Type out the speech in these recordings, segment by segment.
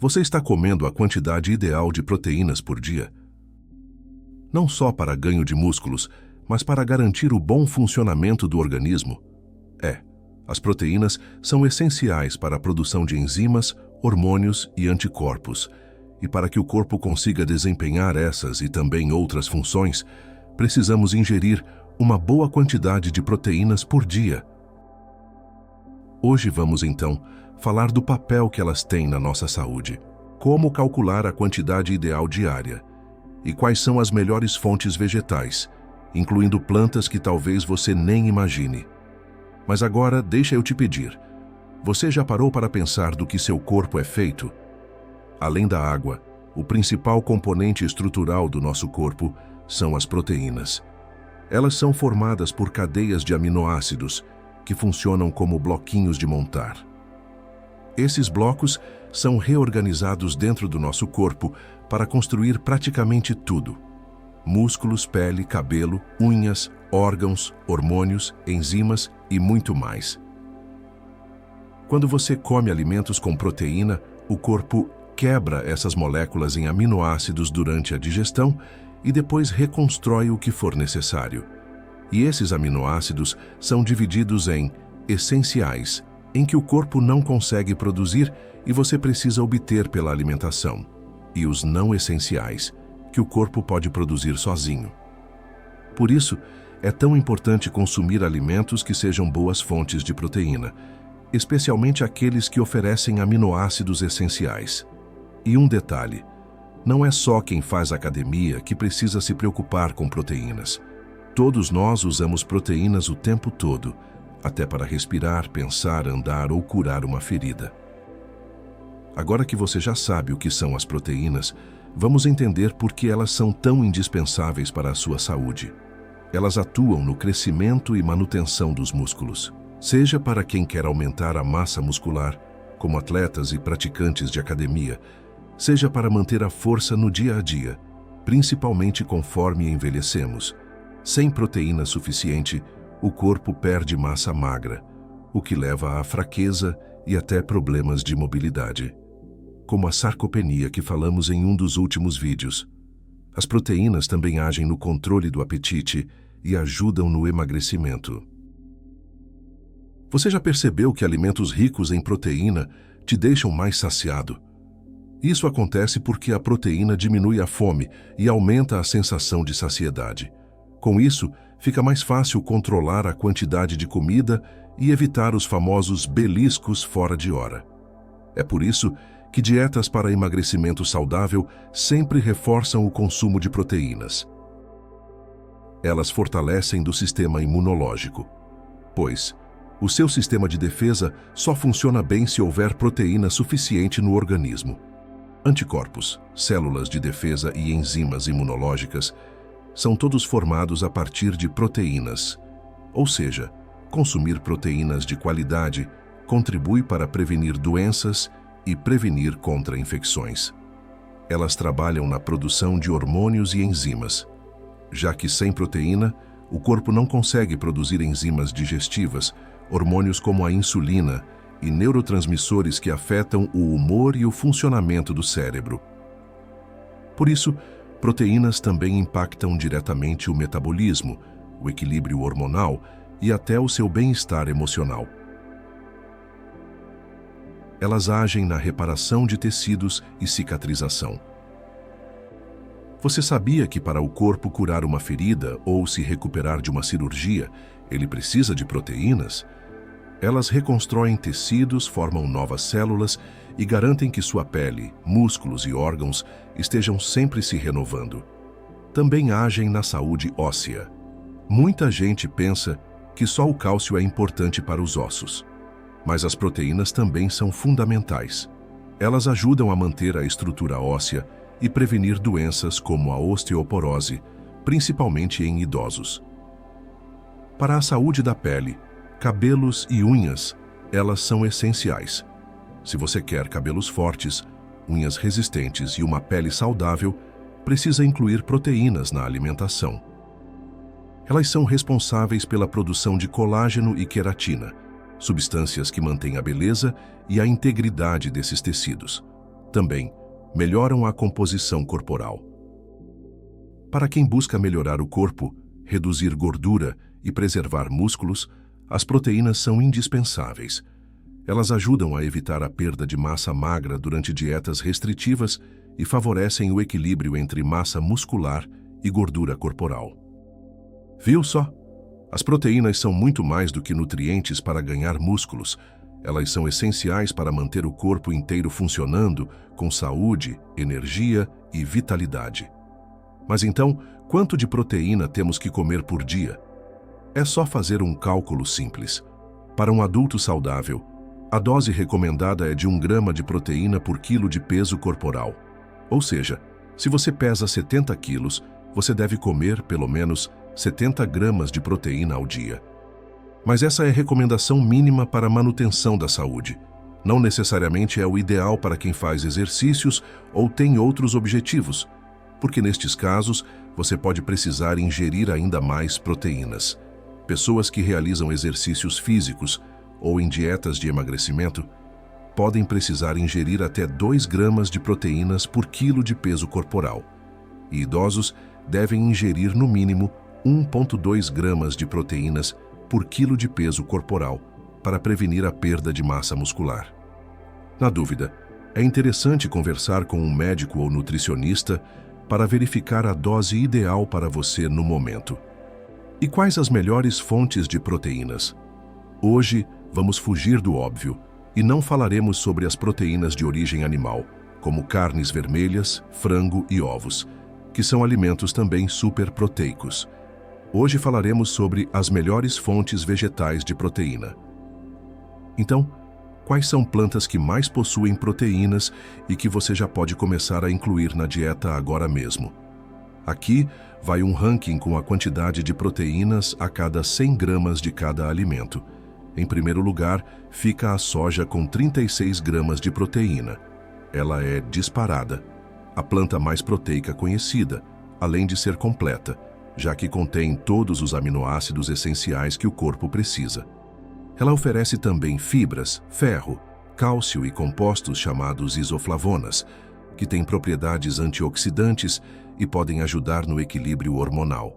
Você está comendo a quantidade ideal de proteínas por dia? Não só para ganho de músculos, mas para garantir o bom funcionamento do organismo? As proteínas são essenciais para a produção de enzimas, hormônios e anticorpos. E para que o corpo consiga desempenhar essas e também outras funções, precisamos ingerir uma boa quantidade de proteínas por dia. Hoje vamos, então, falar do papel que elas têm na nossa saúde, como calcular a quantidade ideal diária e quais são as melhores fontes vegetais, incluindo plantas que talvez você nem imagine. Mas agora, deixa eu te pedir, você já parou para pensar do que seu corpo é feito? Além da água, o principal componente estrutural do nosso corpo são as proteínas. Elas são formadas por cadeias de aminoácidos que funcionam como bloquinhos de montar. Esses blocos são reorganizados dentro do nosso corpo para construir praticamente tudo: músculos, pele, cabelo, unhas, órgãos, hormônios, enzimas e muito mais. Quando você come alimentos com proteína, o corpo quebra essas moléculas em aminoácidos durante a digestão e depois reconstrói o que for necessário. E esses aminoácidos são divididos em essenciais, em que o corpo não consegue produzir e você precisa obter pela alimentação, e os não essenciais, que o corpo pode produzir sozinho. Por isso, é tão importante consumir alimentos que sejam boas fontes de proteína, especialmente aqueles que oferecem aminoácidos essenciais. E um detalhe, não é só quem faz academia que precisa se preocupar com proteínas. Todos nós usamos proteínas o tempo todo, até para respirar, pensar, andar ou curar uma ferida. Agora que você já sabe o que são as proteínas, vamos entender por que elas são tão indispensáveis para a sua saúde. Elas atuam no crescimento e manutenção dos músculos, seja para quem quer aumentar a massa muscular, como atletas e praticantes de academia, seja para manter a força no dia a dia, principalmente conforme envelhecemos. Sem proteína suficiente, o corpo perde massa magra, o que leva à fraqueza e até problemas de mobilidade, como a sarcopenia que falamos em um dos últimos vídeos. As proteínas também agem no controle do apetite e ajudam no emagrecimento. Você já percebeu que alimentos ricos em proteína te deixam mais saciado? Isso acontece porque a proteína diminui a fome e aumenta a sensação de saciedade. Com isso, fica mais fácil controlar a quantidade de comida e evitar os famosos beliscos fora de hora. É por isso que dietas para emagrecimento saudável sempre reforçam o consumo de proteínas. Elas fortalecem do sistema imunológico, pois o seu sistema de defesa só funciona bem se houver proteína suficiente no organismo. Anticorpos, células de defesa e enzimas imunológicas são todos formados a partir de proteínas, ou seja, consumir proteínas de qualidade contribui para prevenir doenças e prevenir contra infecções. Elas trabalham na produção de hormônios e enzimas, já que sem proteína, o corpo não consegue produzir enzimas digestivas, hormônios como a insulina e neurotransmissores que afetam o humor e o funcionamento do cérebro. Por isso, proteínas também impactam diretamente o metabolismo, o equilíbrio hormonal e até o seu bem-estar emocional. Elas agem na reparação de tecidos e cicatrização. Você sabia que para o corpo curar uma ferida ou se recuperar de uma cirurgia, ele precisa de proteínas? Elas reconstroem tecidos, formam novas células e garantem que sua pele, músculos e órgãos estejam sempre se renovando. Também agem na saúde óssea. Muita gente pensa que só o cálcio é importante para os ossos, mas as proteínas também são fundamentais. Elas ajudam a manter a estrutura óssea e prevenir doenças como a osteoporose, principalmente em idosos. Para a saúde da pele, cabelos e unhas, elas são essenciais. Se você quer cabelos fortes, unhas resistentes e uma pele saudável, precisa incluir proteínas na alimentação. Elas são responsáveis pela produção de colágeno e queratina, substâncias que mantêm a beleza e a integridade desses tecidos. Também melhoram a composição corporal. Para quem busca melhorar o corpo, reduzir gordura e preservar músculos, as proteínas são indispensáveis. Elas ajudam a evitar a perda de massa magra durante dietas restritivas e favorecem o equilíbrio entre massa muscular e gordura corporal. Viu só? As proteínas são muito mais do que nutrientes para ganhar músculos. Elas são essenciais para manter o corpo inteiro funcionando com saúde, energia e vitalidade. Mas então, quanto de proteína temos que comer por dia? É só fazer um cálculo simples. Para um adulto saudável, a dose recomendada é de 1 grama de proteína por quilo de peso corporal. Ou seja, se você pesa 70 quilos, você deve comer pelo menos 70 gramas de proteína ao dia. Mas essa é a recomendação mínima para a manutenção da saúde. Não necessariamente é o ideal para quem faz exercícios ou tem outros objetivos, porque nestes casos você pode precisar ingerir ainda mais proteínas. Pessoas que realizam exercícios físicos ou em dietas de emagrecimento podem precisar ingerir até 2 gramas de proteínas por quilo de peso corporal. E idosos devem ingerir no mínimo 1,2 gramas de proteínas por quilo de peso corporal para prevenir a perda de massa muscular. Na dúvida, é interessante conversar com um médico ou nutricionista para verificar a dose ideal para você no momento. E quais as melhores fontes de proteínas? Hoje, vamos fugir do óbvio e não falaremos sobre as proteínas de origem animal, como carnes vermelhas, frango e ovos, que são alimentos também superproteicos. Hoje falaremos sobre as melhores fontes vegetais de proteína. Então, quais são plantas que mais possuem proteínas e que você já pode começar a incluir na dieta agora mesmo? Aqui vai um ranking com a quantidade de proteínas a cada 100 gramas de cada alimento. Em primeiro lugar, fica a soja com 36 gramas de proteína. Ela é disparada, a planta mais proteica conhecida, além de ser completa, já que contém todos os aminoácidos essenciais que o corpo precisa. Ela oferece também fibras, ferro, cálcio e compostos chamados isoflavonas, que têm propriedades antioxidantes e podem ajudar no equilíbrio hormonal.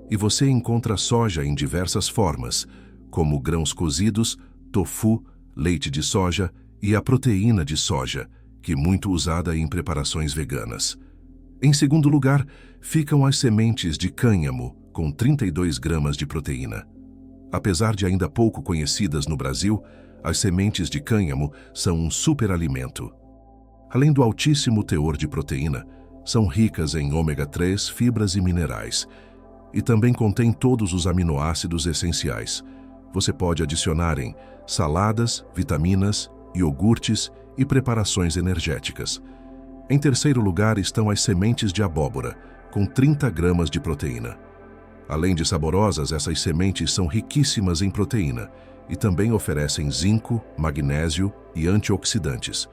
E você encontra soja em diversas formas, como grãos cozidos, tofu, leite de soja e a proteína de soja, que é muito usada em preparações veganas. Em segundo lugar, ficam as sementes de cânhamo, com 32 gramas de proteína. Apesar de ainda pouco conhecidas no Brasil, as sementes de cânhamo são um superalimento. Além do altíssimo teor de proteína, são ricas em ômega 3, fibras e minerais, e também contém todos os aminoácidos essenciais. Você pode adicionar em saladas, vitaminas, iogurtes e preparações energéticas. Em terceiro lugar estão as sementes de abóbora, com 30 gramas de proteína. Além de saborosas, essas sementes são riquíssimas em proteína e também oferecem zinco, magnésio e antioxidantes.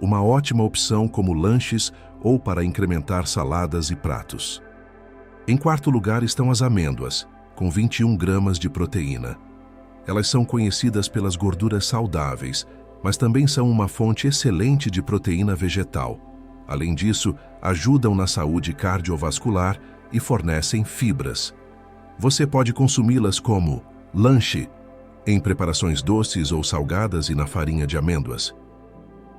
Uma ótima opção como lanches ou para incrementar saladas e pratos. Em quarto lugar estão as amêndoas, com 21 gramas de proteína. Elas são conhecidas pelas gorduras saudáveis, mas também são uma fonte excelente de proteína vegetal. Além disso, ajudam na saúde cardiovascular e fornecem fibras. Você pode consumi-las como lanche, em preparações doces ou salgadas e na farinha de amêndoas.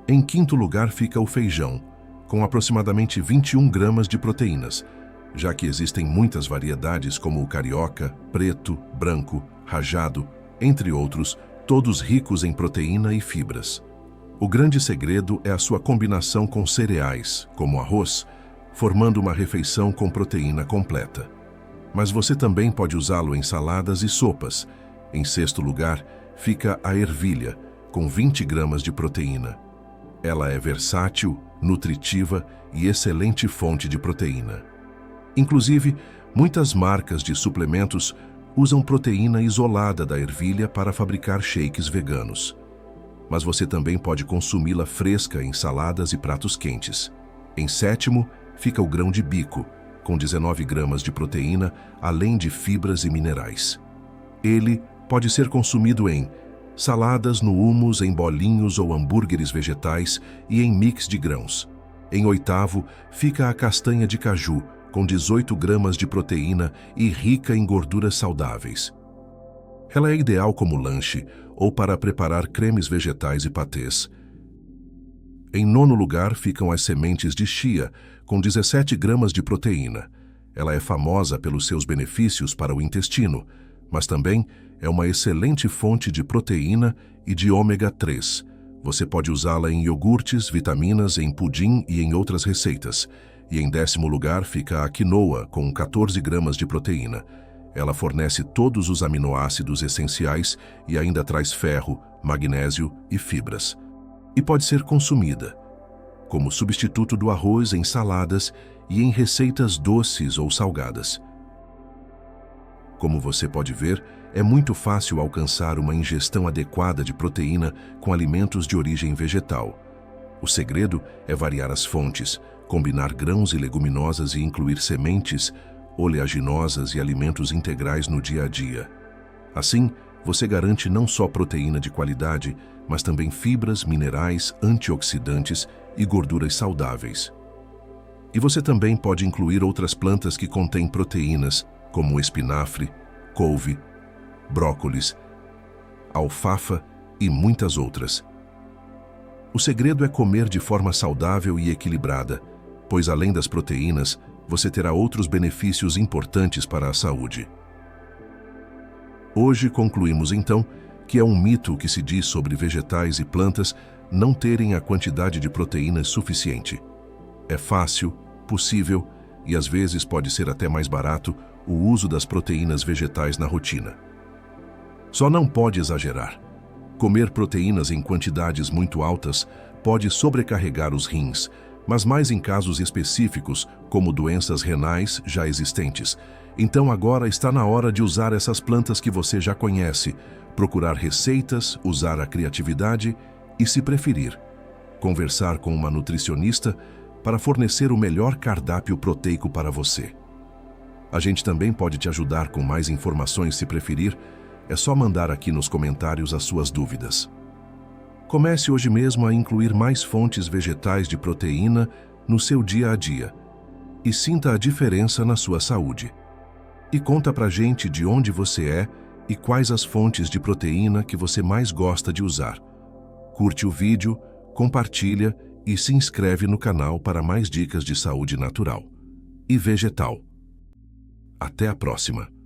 Em quinto lugar fica o feijão, com aproximadamente 21 gramas de proteínas, já que existem muitas variedades como o carioca, preto, branco, rajado, entre outros, todos ricos em proteína e fibras. O grande segredo é a sua combinação com cereais, como arroz, formando uma refeição com proteína completa. Mas você também pode usá-lo em saladas e sopas. Em sexto lugar, fica a ervilha, com 20 gramas de proteína. Ela é versátil, nutritiva e excelente fonte de proteína. Inclusive, muitas marcas de suplementos usam proteína isolada da ervilha para fabricar shakes veganos. Mas você também pode consumi-la fresca em saladas e pratos quentes. Em sétimo, fica o grão de bico, com 19 gramas de proteína, além de fibras e minerais. Ele pode ser consumido em Saladas no hummus em bolinhos ou hambúrgueres vegetais e em mix de grãos. Em oitavo, fica a castanha de caju, com 18 gramas de proteína e rica em gorduras saudáveis. Ela é ideal como lanche ou para preparar cremes vegetais e patês. Em nono lugar ficam as sementes de chia, com 17 gramas de proteína. Ela é famosa pelos seus benefícios para o intestino, mas também é uma excelente fonte de proteína e de ômega 3. Você pode usá-la em iogurtes, vitaminas, em pudim e em outras receitas. E em 10º lugar fica a quinoa, com 14 gramas de proteína. Ela fornece todos os aminoácidos essenciais e ainda traz ferro, magnésio e fibras. E pode ser consumida como substituto do arroz em saladas e em receitas doces ou salgadas. Como você pode ver, é muito fácil alcançar uma ingestão adequada de proteína com alimentos de origem vegetal. O segredo é variar as fontes, combinar grãos e leguminosas e incluir sementes, oleaginosas e alimentos integrais no dia a dia. Assim, você garante não só proteína de qualidade, mas também fibras, minerais, antioxidantes e gorduras saudáveis. E você também pode incluir outras plantas que contêm proteínas, como espinafre, couve, brócolis, alfafa e muitas outras. O segredo é comer de forma saudável e equilibrada, pois além das proteínas, você terá outros benefícios importantes para a saúde. Hoje concluímos então que é um mito o que se diz sobre vegetais e plantas não terem a quantidade de proteínas suficiente. É fácil, possível e às vezes pode ser até mais barato o uso das proteínas vegetais na rotina. Só não pode exagerar. Comer proteínas em quantidades muito altas pode sobrecarregar os rins, mas mais em casos específicos, como doenças renais já existentes. Então agora está na hora de usar essas plantas que você já conhece, procurar receitas, usar a criatividade e, se preferir, conversar com uma nutricionista para fornecer o melhor cardápio proteico para você. A gente também pode te ajudar com mais informações se preferir, é só mandar aqui nos comentários as suas dúvidas. Comece hoje mesmo a incluir mais fontes vegetais de proteína no seu dia a dia e sinta a diferença na sua saúde. E conta pra gente de onde você é e quais as fontes de proteína que você mais gosta de usar. Curte o vídeo, compartilha e se inscreve no canal para mais dicas de saúde natural e vegetal. Até a próxima!